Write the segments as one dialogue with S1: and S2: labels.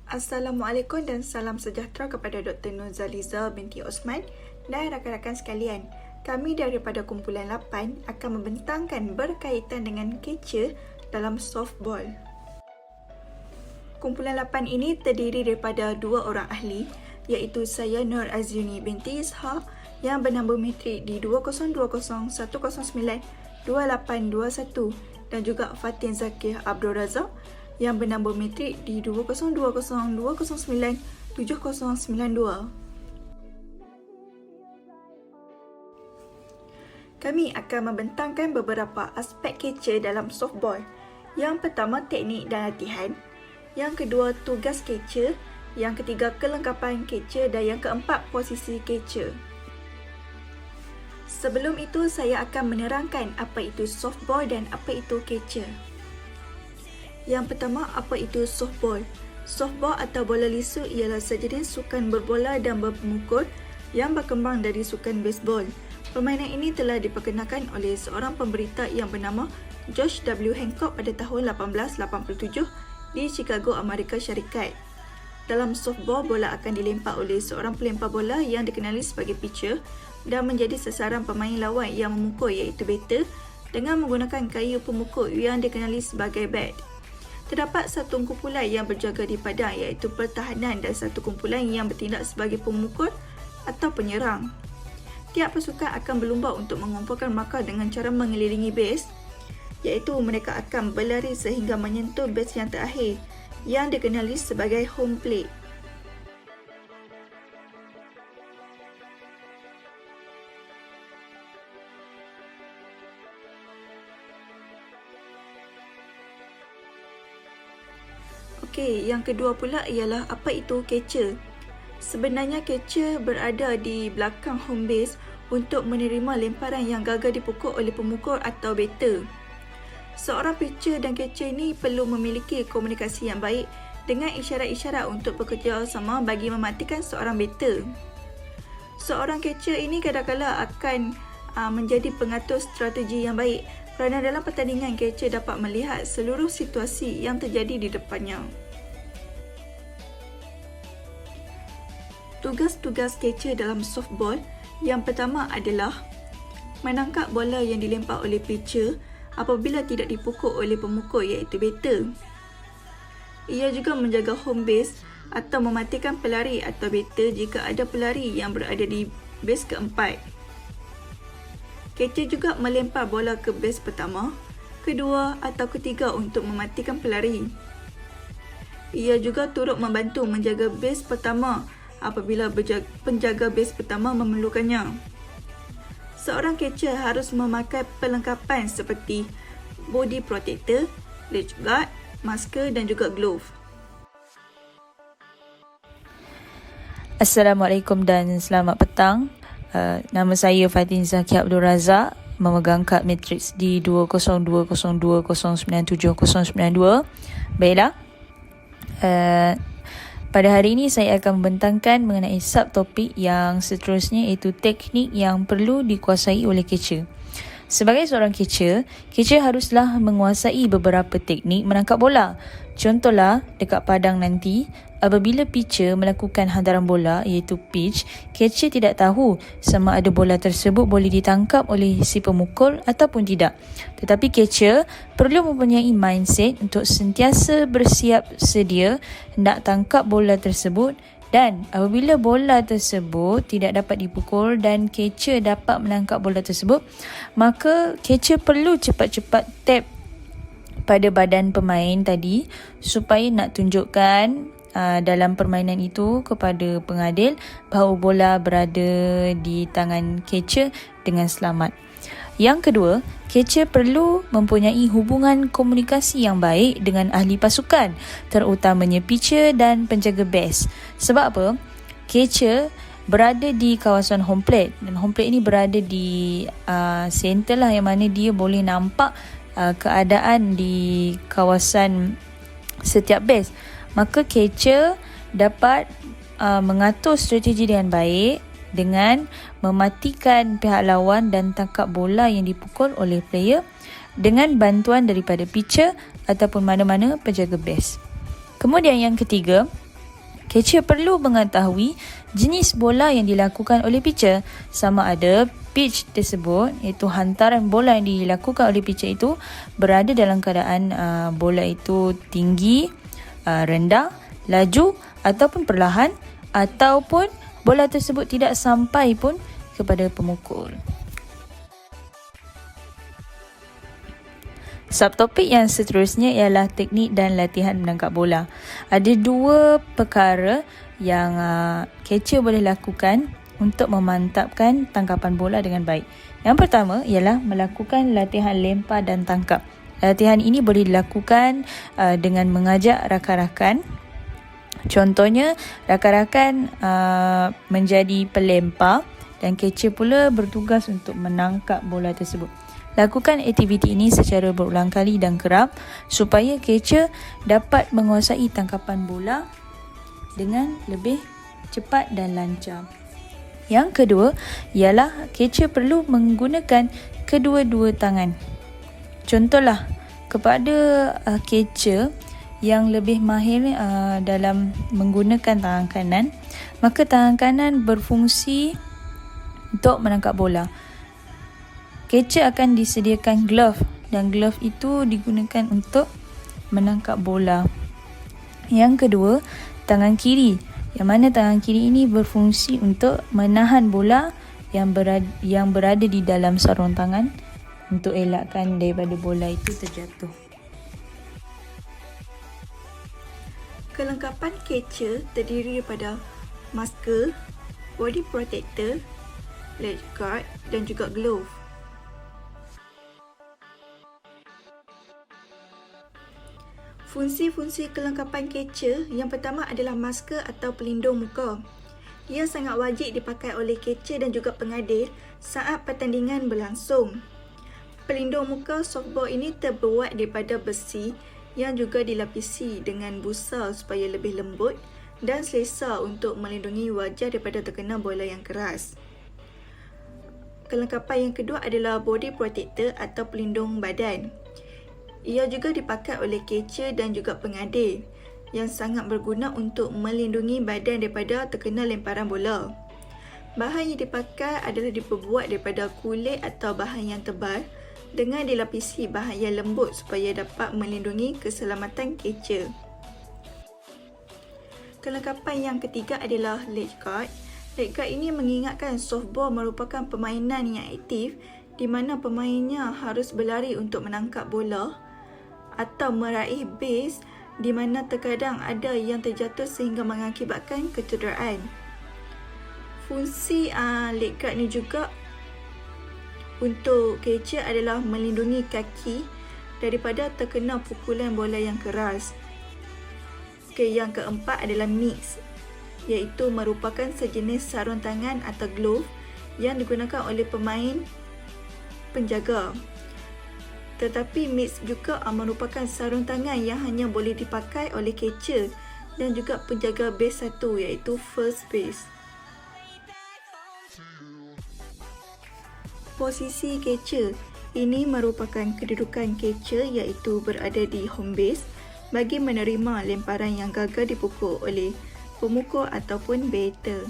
S1: Assalamualaikum dan salam sejahtera kepada Dr. Nurhaliza binti Osman dan rakan-rakan sekalian. Kami daripada kumpulan 8 akan membentangkan berkaitan dengan catcher dalam softball. Kumpulan 8 ini terdiri daripada dua orang ahli, iaitu saya Nur Aziuni binti Ishaq yang bernambah matrik di 2020-109-2821 dan juga Fatin Zakir Abdul Razak yang bernambah matrik di 2020-209-7092. Kami akan membentangkan beberapa aspek catcher dalam softball. Yang pertama, teknik dan latihan. Yang kedua, tugas catcher. Yang ketiga, kelengkapan catcher. Dan yang keempat, posisi catcher. Sebelum itu, saya akan menerangkan apa itu softball dan apa itu catcher. Yang pertama, apa itu softball? Softball atau bola lisu ialah sejenis sukan berbola dan berpemukul yang berkembang dari sukan baseball. Permainan ini telah diperkenalkan oleh seorang pemberita yang bernama George W. Hancock pada tahun 1887 di Chicago, Amerika Syarikat. Dalam softball, bola akan dilempar oleh seorang pelempar bola yang dikenali sebagai pitcher dan menjadi sasaran pemain lawan yang memukul iaitu batter dengan menggunakan kayu pemukul yang dikenali sebagai bat. Terdapat satu kumpulan yang berjaga di padang iaitu pertahanan dan satu kumpulan yang bertindak sebagai pemukul atau penyerang. Tiap pasukan akan berlumba untuk mengumpulkan markah dengan cara mengelilingi base, iaitu mereka akan berlari sehingga menyentuh base yang terakhir yang dikenali sebagai home plate. Okey, yang kedua pula ialah apa itu catcher. Sebenarnya catcher berada di belakang home base untuk menerima lemparan yang gagal dipukul oleh pemukul atau batter. Seorang pitcher dan catcher ini perlu memiliki komunikasi yang baik dengan isyarat-isyarat untuk bekerjasama bagi mematikan seorang batter. Seorang catcher ini kadang-kadang akan menjadi pengatur strategi yang baik kerana dalam pertandingan catcher dapat melihat seluruh situasi yang terjadi di depannya. Tugas-tugas catcher dalam softball yang pertama adalah menangkap bola yang dilempar oleh pitcher apabila tidak dipukul oleh pemukul iaitu batter. Ia juga menjaga home base atau mematikan pelari atau batter jika ada pelari yang berada di base keempat. Catcher juga melempar bola ke base pertama, kedua atau ketiga untuk mematikan pelari. Ia juga turut membantu menjaga base pertama apabila penjaga base pertama memerlukannya. Seorang catcher harus memakai perlengkapan seperti body protector, leg guard, masker dan juga glove.
S2: Assalamualaikum dan selamat petang. Nama saya Fatin Zakir Abdul Razak, memegang kad matriks di 2020-097-092. Baiklah. Pada hari ini saya akan membentangkan mengenai subtopik yang seterusnya, iaitu teknik yang perlu dikuasai oleh catcher. Sebagai seorang catcher haruslah menguasai beberapa teknik menangkap bola. Contohlah, dekat padang nanti, apabila pitcher melakukan hantaran bola iaitu pitch, catcher tidak tahu sama ada bola tersebut boleh ditangkap oleh si pemukul ataupun tidak. Tetapi catcher perlu mempunyai mindset untuk sentiasa bersiap sedia hendak tangkap bola tersebut, dan apabila bola tersebut tidak dapat dipukul dan catcher dapat menangkap bola tersebut, maka catcher perlu cepat-cepat tap pada badan pemain tadi supaya nak tunjukkan dalam permainan itu kepada pengadil bahawa bola berada di tangan catcher dengan selamat. Yang kedua, catcher perlu mempunyai hubungan komunikasi yang baik dengan ahli pasukan, terutamanya pitcher dan penjaga base. Sebab apa? Catcher berada di kawasan home plate, dan home plate ini berada di center lah, yang mana dia boleh nampak keadaan di kawasan setiap base. Maka catcher dapat mengatur strategi dengan baik dengan mematikan pihak lawan dan tangkap bola yang dipukul oleh player dengan bantuan daripada pitcher ataupun mana-mana penjaga base. Kemudian yang ketiga, Catcher perlu mengetahui jenis bola yang dilakukan oleh pitcher, sama ada pitch tersebut, iaitu hantaran bola yang dilakukan oleh pitcher itu berada dalam keadaan bola itu tinggi, rendah, laju ataupun perlahan, ataupun bola tersebut tidak sampai pun kepada pemukul. Subtopik yang seterusnya ialah teknik dan latihan menangkap bola. Ada dua perkara yang catcher boleh lakukan untuk memantapkan tangkapan bola dengan baik. Yang pertama ialah melakukan latihan lempar dan tangkap. Latihan ini boleh dilakukan dengan mengajak rakan-rakan. Contohnya, rakan-rakan menjadi pelempar dan catcher pula bertugas untuk menangkap bola tersebut. Lakukan aktiviti ini secara berulang kali dan kerap supaya catcher dapat menguasai tangkapan bola dengan lebih cepat dan lancar. Yang kedua ialah catcher perlu menggunakan kedua-dua tangan. Contohlah, kepada catcher yang lebih mahir dalam menggunakan tangan kanan, maka tangan kanan berfungsi untuk menangkap bola. Catcher akan disediakan glove dan glove itu digunakan untuk menangkap bola. Yang kedua, tangan kiri, yang mana tangan kiri ini berfungsi untuk menahan bola yang berada di dalam sarung tangan untuk elakkan daripada bola itu terjatuh.
S1: Kelengkapan catcher terdiri daripada masker, body protector, leg guard dan juga glove. Fungsi-fungsi kelengkapan catcher yang pertama adalah masker atau pelindung muka. Ia sangat wajib dipakai oleh catcher dan juga pengadil saat pertandingan berlangsung. Pelindung muka softball ini terbuat daripada besi yang juga dilapisi dengan busa supaya lebih lembut dan selesa untuk melindungi wajah daripada terkena bola yang keras. Kelengkapan yang kedua adalah body protector atau pelindung badan. Ia juga dipakai oleh catcher dan juga pengadil yang sangat berguna untuk melindungi badan daripada terkena lemparan bola. Bahan yang dipakai adalah diperbuat daripada kulit atau bahan yang tebal dengan dilapisi bahan yang lembut supaya dapat melindungi keselamatan catcher. Kelengkapan yang ketiga adalah leg guard. Leg guard ini mengingatkan softball merupakan permainan yang aktif di mana pemainnya harus berlari untuk menangkap bola atau meraih base di mana terkadang ada yang terjatuh sehingga mengakibatkan kecederaan. Fungsi leg guard ni juga untuk catcher adalah melindungi kaki daripada terkena pukulan bola yang keras. Yang keempat adalah mitts, iaitu merupakan sejenis sarung tangan atau glove yang digunakan oleh pemain penjaga. Tetapi mitts juga merupakan sarung tangan yang hanya boleh dipakai oleh catcher dan juga penjaga base 1 iaitu first base. Posisi catcher ini merupakan kedudukan catcher iaitu berada di home base bagi menerima lemparan yang gagal dipukul oleh pemukul ataupun batter.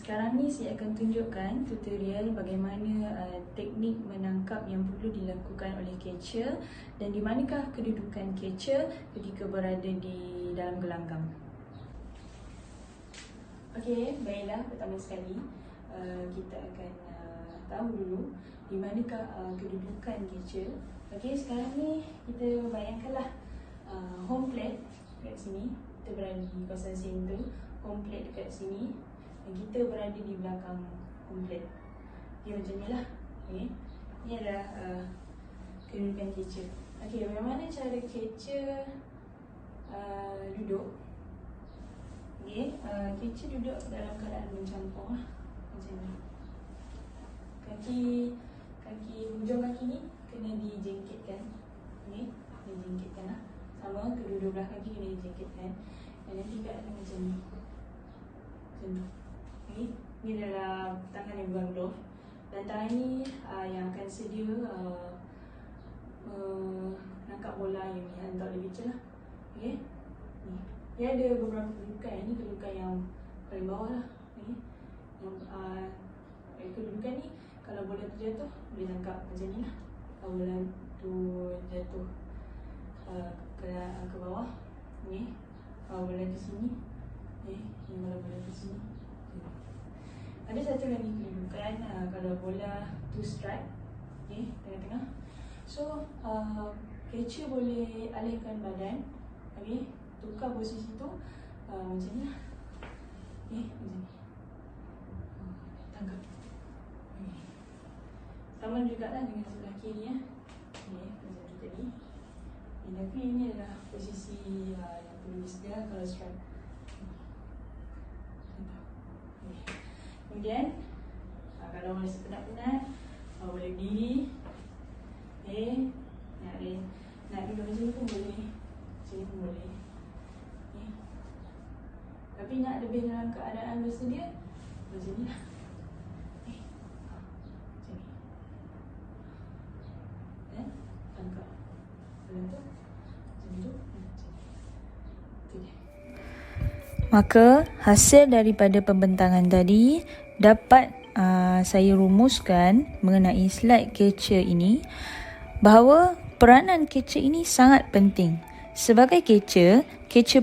S2: Sekarang ni saya akan tunjukkan tutorial bagaimana teknik menangkap yang perlu dilakukan oleh catcher dan di manakah kedudukan catcher ketika berada di dalam gelanggang. Baiklah, pertama sekali kita akan tahu dulu di manakah kedudukan catcher. Sekarang ni kita bayangkanlah home plate dekat sini, kita berada di kawasan center, home plate dekat sini dan kita berada di belakang home plate. Macam ni lah. Ni adalah kedudukan catcher. Bagaimana cara catcher duduk? Catcher duduk dalam keadaan mencampur lah. Macam ni. Kaki hujung kaki ni kena dijengkitkan. Dijengkitkan lah. Sama kedua-dua belah kaki kena dijengkitkan. Dan nanti keadaan macam ni. Macam ni. Ni adalah tangan yang bukan glove. Dan tangan ni yang akan sedia menangkap bola yang dihantar di pitch lah. Okay. Ni. Dia ada beberapa kedudukan. Ini kedudukan yang paling bawah lah. Okay. Yang kedudukan ni, kalau bola tu jatuh, boleh tangkap macam ni lah. Kalau bola tu jatuh ke bawah, okay. Kalau bola ke sini, okay. Kalau bola ke sini, ada satu lagi kedudukan kalau bola to strike, okay, tengah-tengah. So catcher boleh alihkan badan, okay, tukar posisi tu macam ni lah, okay, macam ni, tangkap, okay. Sama jugalah dengan sebelah kiri ya, okay, macam tu tadi. Tapi ini adalah posisi yang perlu disediakan kalau strike. Kemudian kalau rasa penat-penat, boleh berdiri, okay. Nak duduk macam ni pun boleh, macam ni pun boleh, okay. Tapi nak lebih dalam keadaan bersedia, macam ni lah, okay. Macam ni, tangkap bola tu, macam tu, macam ni. Itu dia.
S3: Maka hasil daripada pembentangan tadi dapat saya rumuskan mengenai slide catcher ini, bahawa peranan catcher ini sangat penting. Sebagai catcher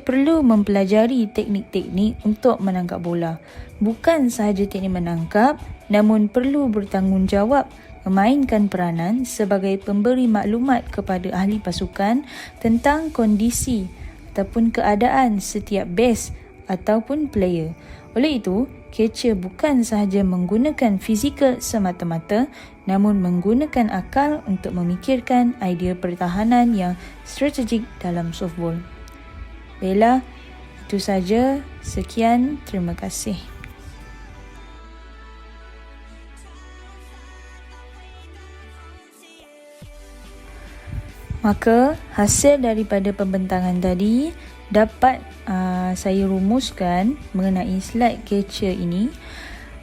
S3: perlu mempelajari teknik-teknik untuk menangkap bola. Bukan sahaja teknik menangkap, namun perlu bertanggungjawab memainkan peranan sebagai pemberi maklumat kepada ahli pasukan tentang kondisi ataupun keadaan setiap base ataupun player. Oleh itu, catcher bukan sahaja menggunakan fizikal semata-mata, namun menggunakan akal untuk memikirkan idea pertahanan yang strategik dalam softball. Baiklah, itu saja. Sekian, terima kasih. Maka hasil daripada pembentangan tadi dapat saya rumuskan mengenai slide catcher ini,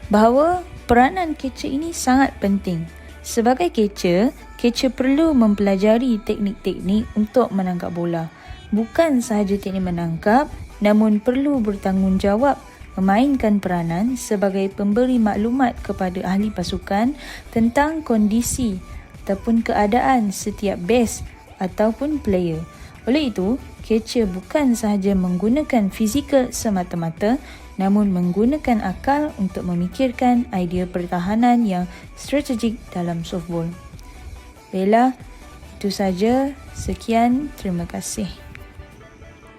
S3: bahawa peranan catcher ini sangat penting. Sebagai catcher perlu mempelajari teknik-teknik untuk menangkap bola. Bukan sahaja teknik menangkap, namun perlu bertanggungjawab memainkan peranan sebagai pemberi maklumat kepada ahli pasukan tentang kondisi ataupun keadaan setiap base ataupun player. Oleh itu, catcher bukan sahaja menggunakan fizikal semata-mata, namun menggunakan akal untuk memikirkan idea pertahanan yang strategik dalam softball. Baiklah, itu saja. Sekian, terima kasih.